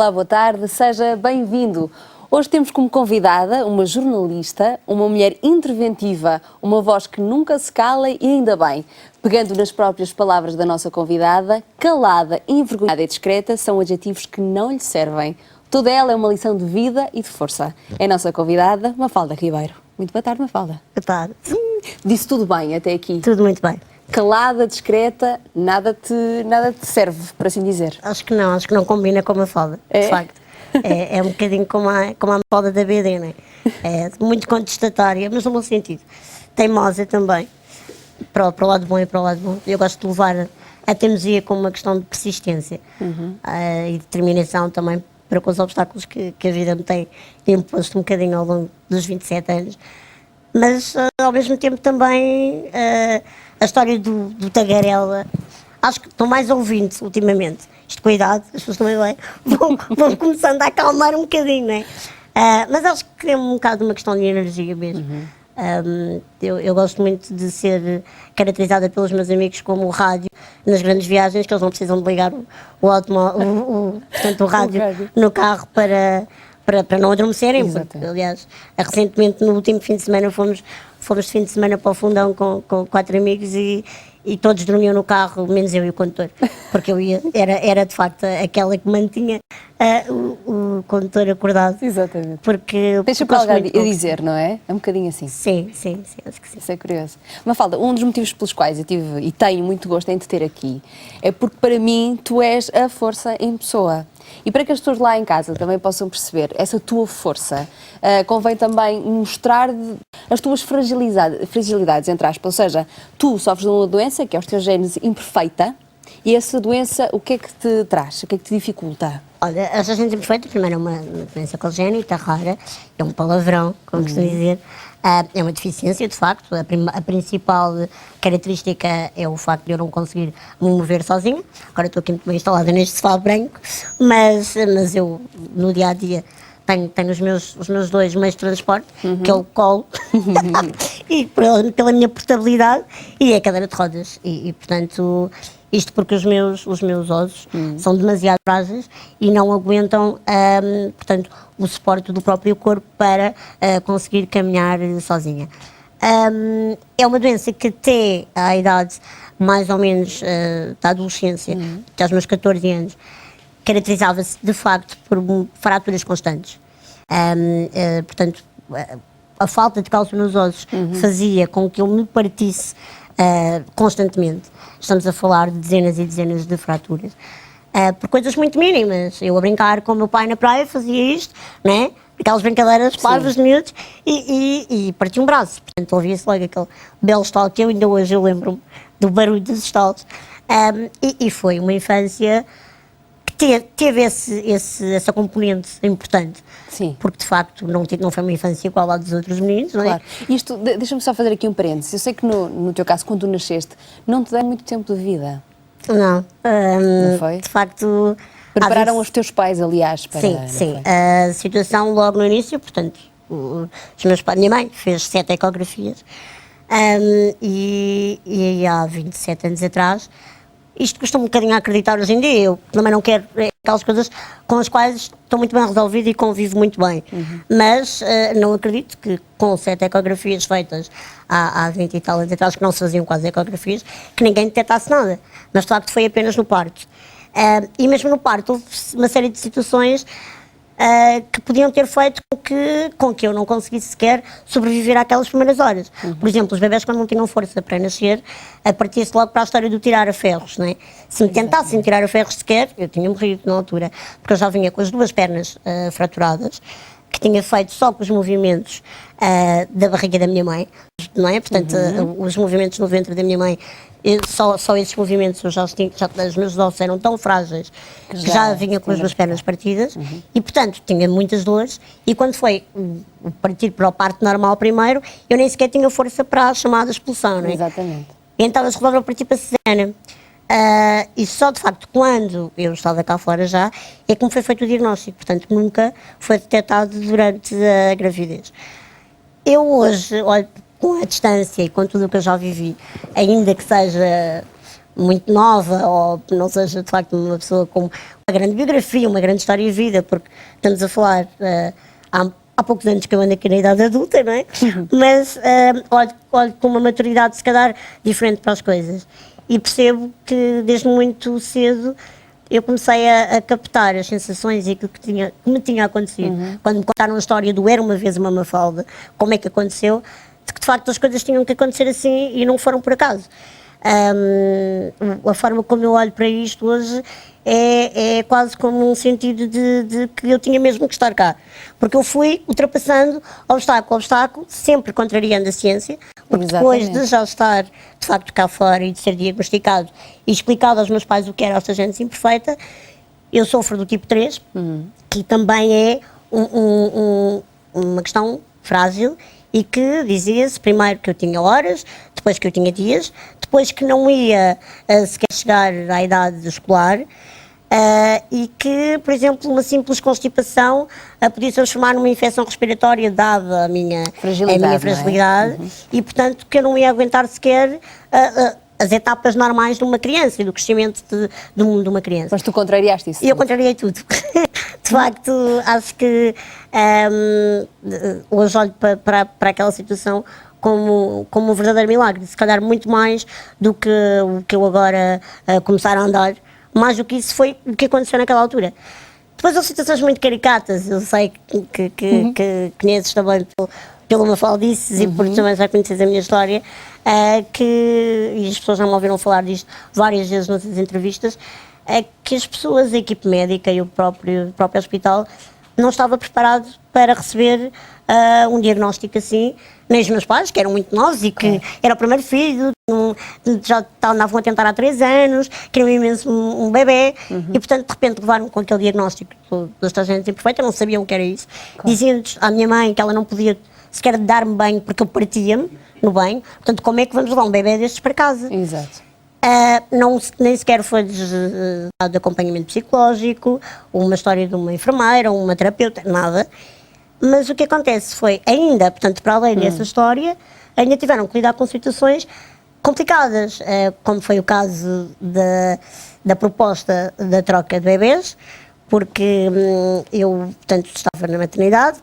Olá, boa tarde, seja bem-vindo. Hoje temos como convidada uma jornalista, uma mulher interventiva, uma voz que nunca se cala e ainda bem. Pegando nas próprias palavras da nossa convidada, calada, envergonhada e discreta são adjetivos que não lhe servem. Toda ela é uma lição de vida e de força. É a nossa convidada, Mafalda Ribeiro. Muito boa tarde, Mafalda. Boa tarde. Disse tudo bem até aqui. Tudo muito bem. Calada, discreta, nada te serve, por assim dizer. Acho que não combina com a Mafalda, de facto. É um bocadinho como a Mafalda da BD, não é? É muito contestatária, mas no bom sentido. Teimosa também, para o lado bom e para o lado bom. Eu gosto de levar a teimosia como uma questão de persistência e determinação também para com os obstáculos que a vida me tem imposto um bocadinho ao longo dos 27 anos. Mas, ao mesmo tempo, também a história do Tagarela, acho que estou mais ouvindo ultimamente. Isto, cuidado, as pessoas também vão começando a acalmar um bocadinho, não é? Mas acho que é um bocado uma questão de energia mesmo. Eu gosto muito de ser caracterizada pelos meus amigos como o rádio nas grandes viagens, que eles não precisam de ligar portanto, o rádio no carro para não adormecerem, porque, aliás, recentemente no último fim de semana fomos de fim de semana para o Fundão com 4 amigos e todos dormiam no carro, menos eu e o condutor, porque era de facto aquela que mantinha o condutor acordado. Exatamente. Porque deixa para alguém dizer, não é? É um bocadinho assim. Sim, acho que sim. Isso é curioso. Mafalda, um dos motivos pelos quais eu tive e tenho muito gosto em te ter aqui é porque para mim tu és a força em pessoa. E para que as pessoas lá em casa também possam perceber essa tua força, convém também mostrar as tuas fragilidades, entre aspas. Ou seja, tu sofres de uma doença, que é osteogénese imperfeita, e essa doença, o que é que te traz? O que é que te dificulta? Olha, a osteogénese imperfeita, primeiro, é uma doença congénita, rara, é um palavrão, como costumo dizer. É uma deficiência, de facto. A principal característica é o facto de eu não conseguir me mover sozinha. Agora estou aqui muito bem instalada neste sofá branco, mas eu, no dia-a-dia, tenho os meus dois meios de transporte, que é o colo, e pela minha portabilidade, e é a cadeira de rodas. E portanto, isto porque os meus ossos são demasiado frágeis e não aguentam, portanto, o suporte do próprio corpo para conseguir caminhar sozinha. É uma doença que até à idade mais ou menos da adolescência, até aos meus 14 anos, caracterizava-se de facto por fraturas constantes. Portanto, a falta de cálcio nos ossos fazia com que eu me partisse constantemente. Estamos a falar de dezenas e dezenas de fraturas. Por coisas muito mínimas. Eu a brincar com o meu pai na praia fazia isto, não é? Aquelas brincadeiras parvas de miúdos e parti um braço. Portanto, ouvia-se logo aquele belo estalo que eu ainda hoje eu lembro-me do barulho dos estalos. E foi uma infância que teve essa componente importante. Sim. Porque, de facto, não foi uma infância igual à dos outros meninos, não é? Claro. Isto, deixa-me só fazer aqui um parênteses. Eu sei que no teu caso, quando tu nasceste, não te dei muito tempo de vida. Não. Não foi? De facto... Prepararam os teus pais, aliás, para... Sim. A situação logo no início, portanto, os meus pais, minha mãe fez 7 ecografias e há 27 anos atrás, isto custa um bocadinho a acreditar hoje em dia, eu também não quero aquelas coisas com as quais estou muito bem resolvida e convivo muito bem, mas não acredito que com 7 ecografias feitas há 20 e tal anos atrás, que não se faziam quase ecografias, que ninguém detectasse nada, mas de facto foi apenas no parto. E mesmo no parto houve uma série de situações que podiam ter feito com que eu não conseguisse sequer sobreviver àquelas primeiras horas. Por exemplo, os bebés quando não tinham força para nascer, partia-se logo para a história do tirar a ferros, não é? Se me tentassem tirar a ferros sequer, eu tinha morrido na altura, porque eu já vinha com as 2 pernas fraturadas, que tinha feito só com os movimentos da barriga da minha mãe, não é? Portanto, os movimentos no ventre da minha mãe, só esses movimentos, os meus ossos eram tão frágeis que já vinha com as 2 pernas partidas e, portanto, tinha muitas dores e quando foi partir para o parto normal primeiro, eu nem sequer tinha força para a chamada expulsão, não é? Exatamente. E então eles resolveram partir para a cesariana. E só de facto quando eu estava cá fora já é que me foi feito o diagnóstico, portanto nunca foi detectado durante a gravidez. Eu hoje olho com a distância e com tudo o que eu já vivi, ainda que seja muito nova, ou não seja de facto uma pessoa com uma grande biografia, uma grande história de vida, porque estamos a falar há poucos anos que eu ando aqui na idade adulta, não é? Mas olho com uma maturidade se calhar diferente para as coisas e percebo que desde muito cedo eu comecei a captar as sensações e aquilo que me tinha acontecido. Quando me contaram a história do Era Uma Vez Uma Mafalda, como é que aconteceu, de facto as coisas tinham que acontecer assim e não foram por acaso. A forma como eu olho para isto hoje é quase como um sentido de que eu tinha mesmo que estar cá, porque eu fui ultrapassando obstáculo a obstáculo, sempre contrariando a ciência, porque depois de já estar de facto cá fora e de ser diagnosticado e explicado aos meus pais o que era a osteogenesis imperfeita, eu sofro do tipo 3, que também é uma questão frágil e que dizia-se primeiro que eu tinha horas, depois que eu tinha dias, depois que não ia sequer chegar à idade escolar e que, por exemplo, uma simples constipação podia se transformar numa infecção respiratória dada a minha fragilidade e, portanto, que eu não ia aguentar sequer as etapas normais de uma criança e do crescimento de uma criança. Mas tu contrariaste isso? Eu contrariei tudo. De facto, acho que hoje olho para aquela situação como um verdadeiro milagre, se calhar muito mais do que o que eu agora começar a andar, mais do que isso foi o que aconteceu naquela altura. Depois há situações muito caricatas, eu sei que conheces também pelo Mafaldices e porque também já conheces a minha história, e as pessoas já me ouviram falar disto várias vezes nas entrevistas, que as pessoas, a equipe médica e o próprio hospital não estava preparado para receber um diagnóstico assim, nem os meus pais, que eram muito novos e que era o primeiro filho, já andavam a tentar há 3 anos, queriam imenso um bebê e portanto de repente levaram-me com aquele diagnóstico da osteogenesis imperfeita, não sabiam o que era isso, diziam-nos à minha mãe que ela não podia sequer dar-me banho porque eu partia-me no banho, portanto como é que vamos levar um bebê destes para casa? Exato. Nem sequer foi dado acompanhamento psicológico, uma história de uma enfermeira, uma terapeuta, nada. Mas o que acontece foi, ainda, portanto, para além dessa história, ainda tiveram que lidar com situações complicadas, como foi o caso da proposta da troca de bebês, porque eu, portanto, estava na maternidade.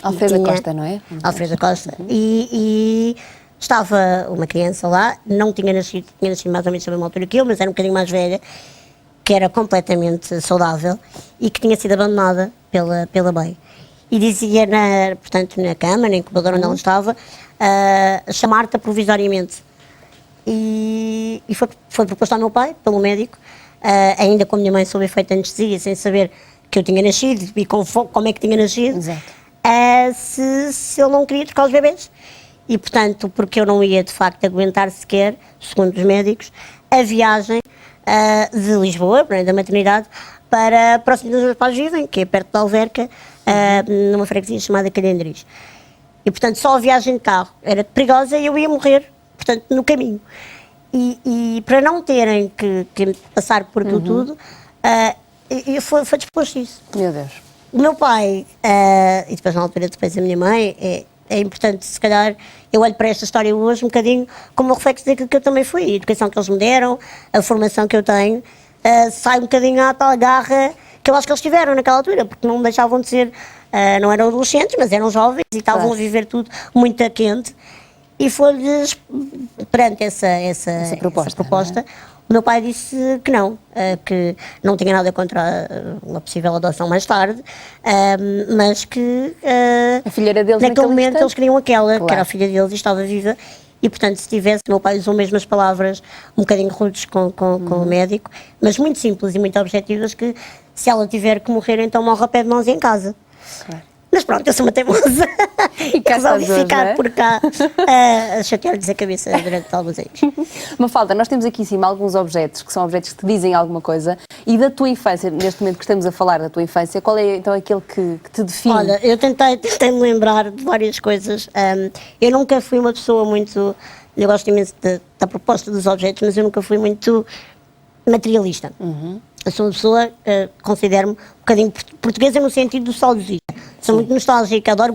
Alfreda Costa, não é? Alfreda Costa. E estava uma criança lá, não tinha nascido mais ou menos na mesma altura que eu, mas era um bocadinho mais velha, que era completamente saudável e que tinha sido abandonada pela mãe. E dizia, portanto, na cama, na incubadora onde ela estava, chamar-te provisoriamente. E foi proposto ao meu pai, pelo médico, ainda com a minha mãe sob efeito de anestesia, sem saber que eu tinha nascido e como é que tinha nascido, se ele não queria trocar os bebês. E, portanto, porque eu não ia, de facto, aguentar sequer, segundo os médicos, a viagem de Lisboa, da maternidade, para o sítio onde os meus pais vivem, que é perto da Alverca, numa freguesia chamada Calhandris. E, portanto, só a viagem de carro era perigosa e eu ia morrer, portanto, no caminho. E para não terem que passar por aquilo tudo, foi disposto isso. Meu Deus. O meu pai, e depois na altura depois a minha mãe, é importante, se calhar, eu olho para esta história hoje um bocadinho como um reflexo daquilo que eu também fui, a educação que eles me deram, a formação que eu tenho, sai um bocadinho à tal garra que eu acho que eles tiveram naquela altura, porque não deixavam de ser, não eram adolescentes, mas eram jovens e estavam a viver tudo muito a quente. E foi-lhes, perante essa proposta, o meu pai disse que não tinha nada contra uma possível adoção mais tarde, mas que a filha era deles naquele momento instante. Eles queriam aquela, que era a filha deles e estava viva, e portanto se tivesse, meu pai usou mesmo as palavras um bocadinho rudes com o médico, mas muito simples e muito objetivas, que se ela tiver que morrer então morre a pé de mãos em casa. Claro. Mas pronto, eu sou uma teimosa e resolvi ficar por cá a chatear-lhes a cabeça durante alguns anos. Mafalda, nós temos aqui em cima alguns objetos, que são objetos que te dizem alguma coisa, e da tua infância, neste momento que estamos a falar da tua infância, qual é então aquele que te define? Olha, eu tentei me lembrar de várias coisas. Eu nunca fui uma pessoa muito, eu gosto imenso da proposta dos objetos, mas eu nunca fui muito materialista. Eu sou uma pessoa, considero-me um bocadinho portuguesa no sentido do saudosista. Sou muito nostálgica, adoro